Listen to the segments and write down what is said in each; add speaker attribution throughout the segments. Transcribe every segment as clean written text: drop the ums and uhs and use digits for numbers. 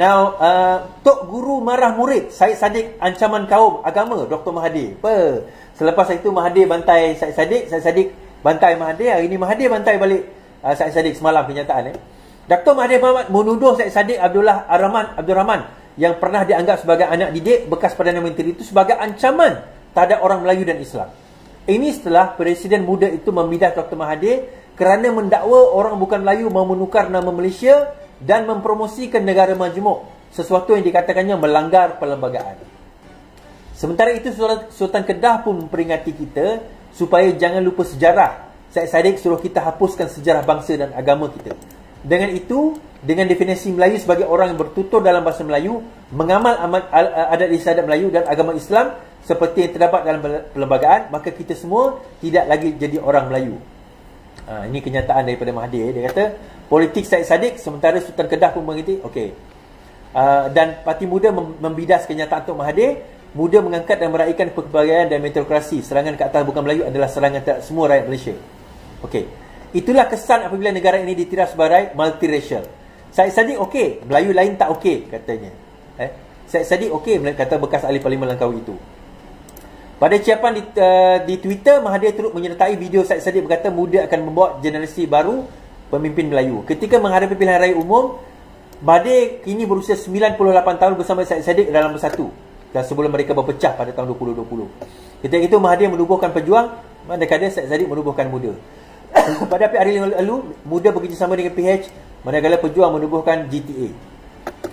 Speaker 1: Now, Tok Guru marah murid, Syed Saddiq ancaman kaum agama Dr. Mahathir. Apa? Selepas itu Mahathir bantai Syed Saddiq, Syed Saddiq bantai Mahathir. Hari ini Mahathir bantai balik Syed Saddiq semalam kenyataan. Dr. Mahathir Mohamad menuduh Syed Saddiq Abdul Rahman yang pernah dianggap sebagai anak didik bekas Perdana Menteri itu sebagai ancaman terhadap orang Melayu dan Islam. Ini setelah Presiden muda itu membidah Dr. Mahathir kerana mendakwa orang bukan Melayu mahu menukar nama Malaysia dan mempromosikan negara majmuk, sesuatu yang dikatakannya melanggar perlembagaan. Sementara itu Sultan Kedah pun memperingati kita supaya jangan lupa sejarah. Syed Saddiq suruh kita hapuskan sejarah bangsa dan agama kita. Dengan itu, dengan definisi Melayu sebagai orang yang bertutur dalam bahasa Melayu, mengamal adat istiadat Melayu dan agama Islam seperti yang terdapat dalam perlembagaan, maka kita semua tidak lagi jadi orang Melayu. Ini kenyataan daripada Mahathir. Dia kata politik Syed Saddiq, sementara Sultan Kedah pun mengerti. Okey. Dan Parti Muda membidas kenyataan Tok Mahathir. Muda mengangkat dan meraihkan kebahagiaan dan meritokrasi. Serangan ke atas bukan Melayu adalah serangan terhadap semua rakyat Malaysia. Okey. Itulah kesan apabila negara ini ditiras sebagai multiracial. Syed Saddiq okey, Melayu lain tak okey katanya. Syed Saddiq okey, kata bekas ahli Parlimen Langkawi itu. Pada ciapan di Twitter, Mahathir turut menyertai video Syed Saddiq berkata muda akan membawa generasi baru pemimpin Melayu. Ketika menghadapi pilihan raya umum, Mahathir kini berusia 98 tahun bersama Syed Saddiq dalam bersatu. Dan sebelum mereka berpecah pada tahun 2020. Ketika itu Mahathir menubuhkan pejuang, manakala Syed Saddiq menubuhkan muda. Pada hari lalu, muda bekerjasama dengan PH, manakala pejuang menubuhkan GTA.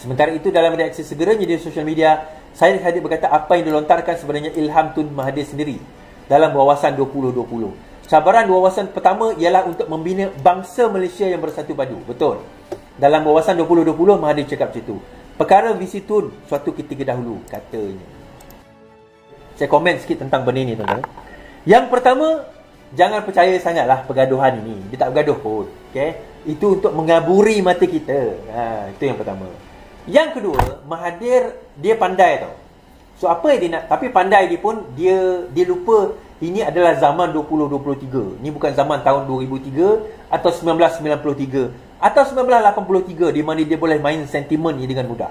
Speaker 1: Sementara itu, dalam reaksi segeranya di sosial media, Syed Saddiq berkata apa yang dilontarkan sebenarnya ilham Tun Mahathir sendiri dalam Wawasan 2020. Cabaran wawasan pertama ialah untuk membina bangsa Malaysia yang bersatu padu. Betul. Dalam Wawasan 2020, Mahathir cakap macam tu. Perkara visi Tun suatu ketika dahulu, katanya. Saya komen sikit tentang benda ni, tuan-tuan. Yang pertama, jangan percaya sangatlah pergaduhan ini. Dia tak bergaduh pun. Okay? Itu untuk mengaburi mata kita. Itu yang pertama. Yang kedua, Mahathir dia pandai tau. So apa yang dia nak, tapi pandai dia pun dia lupa ini adalah zaman 2023. Ini bukan zaman tahun 2003 atau 1993 atau 1983 di mana dia boleh main sentimen ni dengan mudah.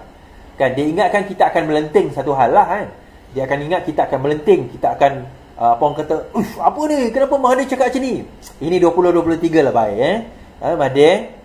Speaker 1: Kan dia ingatkan kita akan melenting satu hal lah kan. Dia akan ingat kita akan melenting, kita akan apa orang kata, apa ni? Kenapa Mahathir cakap macam ni? Ini 2023 lah baik Mahathir,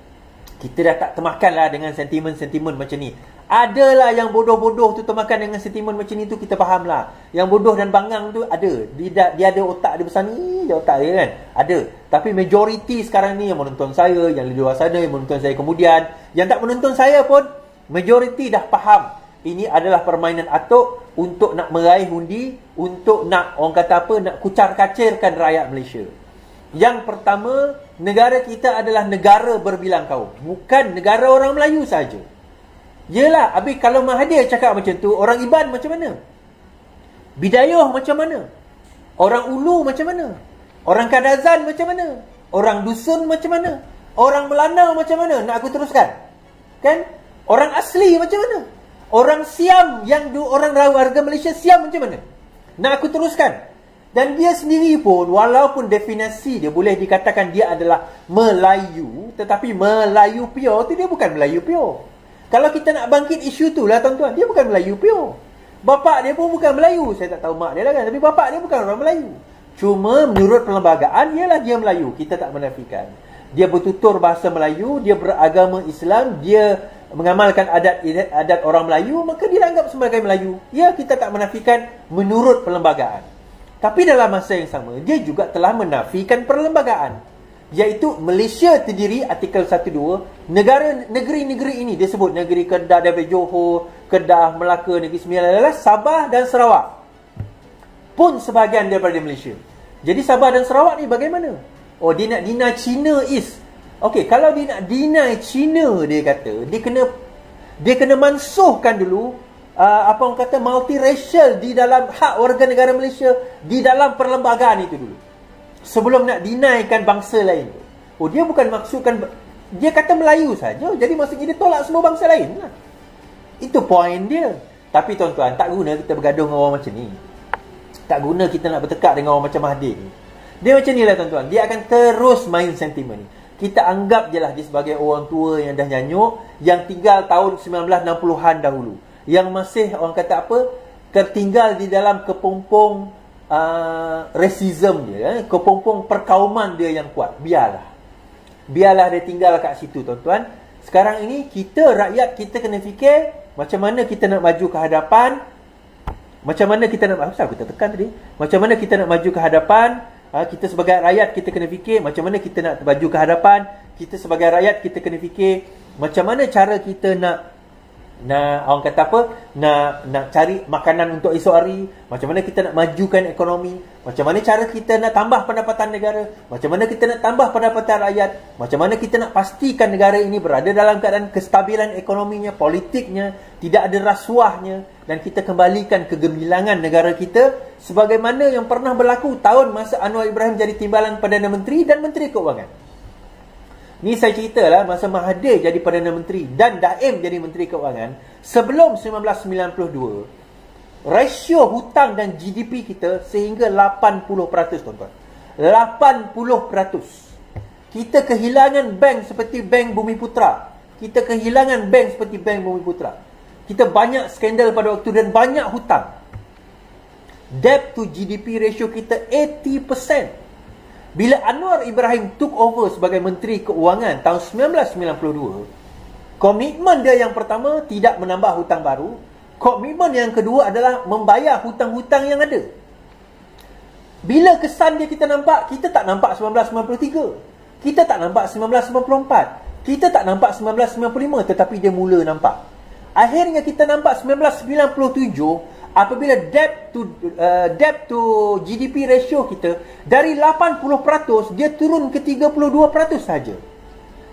Speaker 1: kita dah tak termakan lah dengan sentimen-sentimen macam ni. Adalah yang bodoh-bodoh tu termakan dengan sentimen macam ni tu, kita faham lah. Yang bodoh dan bangang tu ada. Dia ada otak dia besar ni, dia otak dia kan. Ada. Tapi majoriti sekarang ni yang menonton saya, yang di luar sana, yang menonton saya kemudian, yang tak menonton saya pun, majoriti dah faham. Ini adalah permainan atuk untuk nak meraih undi, untuk nak, orang kata apa, nak kucar-kacirkan rakyat Malaysia. Yang pertama, negara kita adalah negara berbilang kaum, bukan negara orang Melayu saja. Yelah, habis kalau Mahathir cakap macam tu, orang Iban macam mana? Bidayuh macam mana? Orang Ulu macam mana? Orang Kadazan macam mana? Orang Dusun macam mana? Orang Melanau macam mana? Nak aku teruskan? Kan? Orang asli macam mana? Orang Siam, yang orang warga Malaysia Siam macam mana? Nak aku teruskan? Dan dia sendiri pun, walaupun definisi dia boleh dikatakan dia adalah Melayu, tetapi Melayu pure tu dia bukan Melayu pure. Kalau kita nak bangkit isu tu lah tuan-tuan, dia bukan Melayu pure. Bapak dia pun bukan Melayu. Saya tak tahu mak dia lah kan, tapi bapak dia bukan orang Melayu. Cuma menurut perlembagaan, ialah dia Melayu. Kita tak menafikan. Dia bertutur bahasa Melayu, dia beragama Islam, dia mengamalkan adat orang Melayu, maka dia anggap sebagai Melayu. Ya, kita tak menafikan menurut perlembagaan. Tapi dalam masa yang sama, dia juga telah menafikan perlembagaan. Iaitu Malaysia terdiri, artikel 12, negeri-negeri ini, dia sebut negeri Kedah, daripada Johor, Kedah, Melaka, Negeri Sembilan adalah Sabah dan Sarawak pun sebahagian daripada Malaysia. Jadi Sabah dan Sarawak ni bagaimana? Oh, dia nak deny China East. Okey, kalau dia nak deny China, dia kata dia kena mansuhkan dulu apa orang kata multiracial di dalam hak warga negara Malaysia di dalam perlembagaan itu dulu, sebelum nak dinaikkan bangsa lain. Oh, dia bukan maksudkan, dia kata Melayu saja, jadi maksudnya dia tolak semua bangsa lain lah. Itu poin dia. Tapi tuan-tuan, tak guna kita bergaduh dengan orang macam ni. Tak guna kita nak bertekak dengan orang macam Mahathir ni. Dia macam ni lah tuan-tuan, dia akan terus main sentimen ni. kita anggap je lah dia sebagai orang tua yang dah nyanyuk, yang tinggal tahun 1960-an dahulu, yang masih orang kata apa, tertinggal di dalam kepompong racism dia, kepompong perkauman dia yang kuat. Biarlah dia tinggal kat situ, tuan-tuan. Sekarang ini kita rakyat, kita kena fikir macam mana kita nak maju ke hadapan. Macam mana kita nak, apa aku tekan tadi? Macam mana kita nak maju ke hadapan? Kita sebagai rakyat kita kena fikir macam mana kita nak maju ke hadapan. Kita sebagai rakyat kita kena fikir macam mana cara kita nak orang kata apa, nak cari makanan untuk esok hari, macam mana kita nak majukan ekonomi, macam mana cara kita nak tambah pendapatan negara, macam mana kita nak tambah pendapatan rakyat, macam mana kita nak pastikan negara ini berada dalam keadaan kestabilan ekonominya, politiknya, tidak ada rasuahnya, dan kita kembalikan kegemilangan negara kita sebagaimana yang pernah berlaku tahun masa Anwar Ibrahim jadi timbalan Perdana Menteri dan Menteri Keuangan. Ni saya ceritalah masa Mahathir jadi Perdana Menteri dan Daim jadi Menteri Keuangan. Sebelum 1992, rasio hutang dan GDP kita sehingga 80%, tuan-tuan. 80%. Kita kehilangan bank seperti Bank Bumiputra. Kita kehilangan bank seperti Bank Bumiputra. Kita banyak skandal pada waktu dan banyak hutang. Debt to GDP ratio kita 80%. Bila Anwar Ibrahim took over sebagai Menteri Keuangan tahun 1992, komitmen dia yang pertama tidak menambah hutang baru. Komitmen yang kedua adalah membayar hutang-hutang yang ada. Bila kesan dia kita nampak, kita tak nampak 1993. Kita tak nampak 1994. Kita tak nampak 1995, tetapi dia mula nampak. Akhirnya kita nampak 1997 apabila debt to GDP ratio kita dari 80% dia turun ke 32% saja.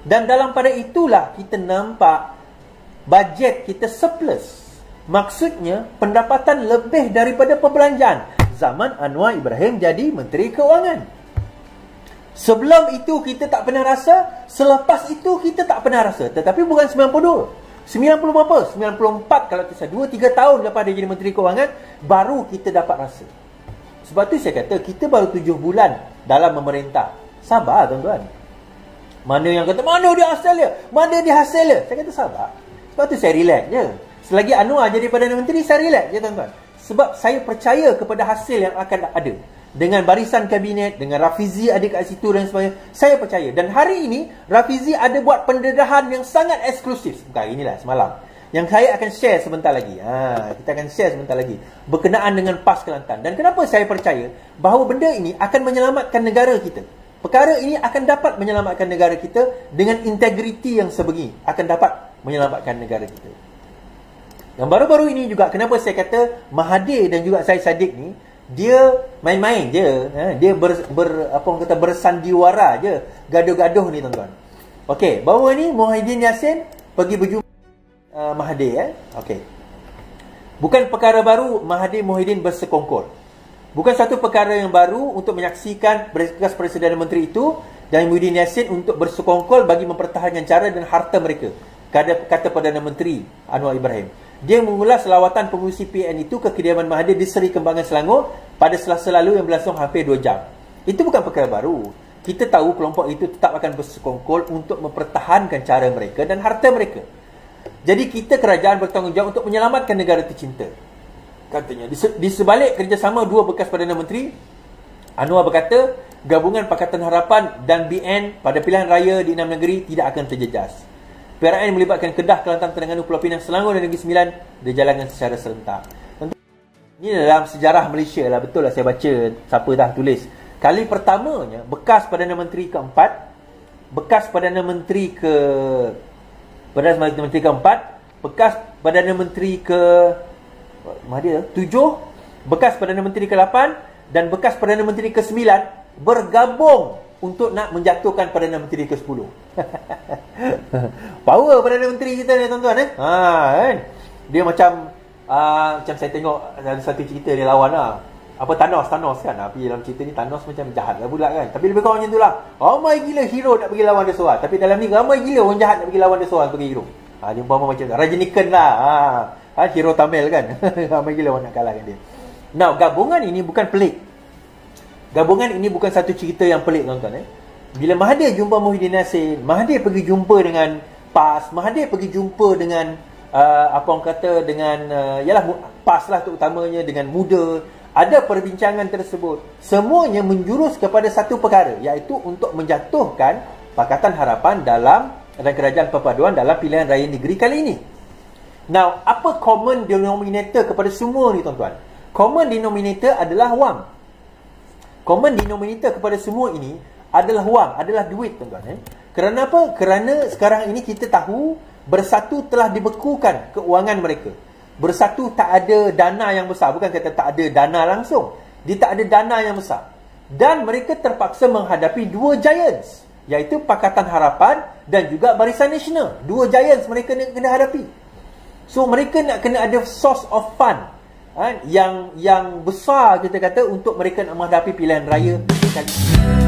Speaker 1: Dan dalam pada itulah kita nampak bajet kita surplus. Maksudnya pendapatan lebih daripada perbelanjaan zaman Anwar Ibrahim jadi Menteri Keuangan. Sebelum itu kita tak pernah rasa, selepas itu kita tak pernah rasa. Tetapi bukan 92, 90 berapa? 94 kalau kisah 2-3 tahun lepas dia jadi Menteri Keuangan baru kita dapat rasa. Sebab tu saya kata kita baru 7 bulan dalam memerintah. Sabar, tuan-tuan. Mana yang kata mana dia hasil dia? Mana dia hasil dia? Saya kata sabar. Sebab tu saya relax je. Selagi Anwar jadi Perdana Menteri, saya relax je, tuan-tuan. Sebab saya percaya kepada hasil yang akan ada. Dengan barisan kabinet, dengan Rafizi ada kat situ dan sebagainya, saya percaya. Dan hari ini Rafizi ada buat pendedahan yang sangat eksklusif. Bukan inilah semalam, yang saya akan share sebentar lagi. Kita akan share sebentar lagi berkenaan dengan PAS Kelantan. Dan kenapa saya percaya bahawa benda ini akan menyelamatkan negara kita. Perkara ini akan dapat menyelamatkan negara kita dengan integriti yang sebegini. Akan dapat menyelamatkan negara kita. Dan baru-baru ini juga kenapa saya kata Mahathir dan juga Syed Saddiq ni dia main-main je, dia apa orang kata bersandiwara je, gaduh-gaduh ni, tuan-tuan. Okey, baru ni Muhyiddin Yassin pergi berjumpa Mahathir. Okey. Bukan perkara baru Mahathir Muhyiddin bersekongkol. Bukan satu perkara yang baru untuk menyaksikan bekas Perdana Menteri itu dan Muhyiddin Yassin untuk bersekongkol bagi mempertahankan cara dan harta mereka. Kata Perdana Menteri Anwar Ibrahim. Dia mengulas lawatan pengurusi PN itu ke kediaman Mahathir di Seri Kembangan, Selangor pada Selasa lalu yang berlangsung hampir 2 jam. Itu bukan perkara baru. Kita tahu kelompok itu tetap akan bersekongkol untuk mempertahankan cara mereka dan harta mereka. Jadi kita kerajaan bertanggungjawab untuk menyelamatkan negara tercinta. Katanya di sebalik kerjasama dua bekas Perdana Menteri, Anwar berkata gabungan Pakatan Harapan dan BN pada pilihan raya di 6 negeri tidak akan terjejas. PRN melibatkan Kedah, Kelantan, Terengganu, Pulau Pinang, Selangor dan Negeri Sembilan dijalankan secara serentak. Ini dalam sejarah Malaysia lah, betul lah saya baca, siapa dah tulis. Kali pertamanya bekas Perdana Menteri keempat, bekas Perdana Menteri keempat, bekas Perdana Menteri ke tujuh, bekas Perdana Menteri ke-8 dan bekas Perdana Menteri ke-9 bergabung untuk nak menjatuhkan Perdana Menteri ke-10. Power Perdana Menteri kita ni, tuan-tuan. Kan? Dia macam saya tengok ada satu cerita dia lawan lah. Apa Thanos kan. Tapi dalam cerita ni Thanos macam jahat lah pula kan. Tapi lebih kurang macam tu lah. Ramai gila hero nak pergi lawan dia seorang. Tapi dalam ni ramai gila orang jahat nak pergi lawan dia seorang sebagai hero. Dia umpama macam tu. Rajinikan lah. Hero Tamil kan. Ramai gila orang nak kalahkan dia. Now, gabungan ini bukan pelik. Gabungan ini bukan satu cerita yang pelik, tuan-tuan. bila Mahathir jumpa Muhyiddin Nasir, Mahathir pergi jumpa dengan PAS, Mahathir pergi jumpa dengan apa orang kata, dengan yalah PAS lah terutamanya, dengan Muda, ada perbincangan tersebut. Semuanya menjurus kepada satu perkara, iaitu untuk menjatuhkan Pakatan Harapan dan Kerajaan Perpaduan dalam pilihan raya negeri kali ini. Now, apa common denominator kepada semua ni tuan-tuan? Common denominator adalah wang. Common denominator kepada semua ini adalah wang, adalah duit tuan-tuan. Kerana apa? Kerana sekarang ini kita tahu Bersatu telah dibekukan keuangan mereka. Bersatu tak ada dana yang besar. Bukan kata tak ada dana langsung, dia tak ada dana yang besar. Dan mereka terpaksa menghadapi dua giants, iaitu Pakatan Harapan dan juga Barisan Nasional. Dua giants mereka kena hadapi. So mereka nak kena ada source of fund yang besar, kita kata, untuk mereka nak menghadapi pilihan raya kali ini.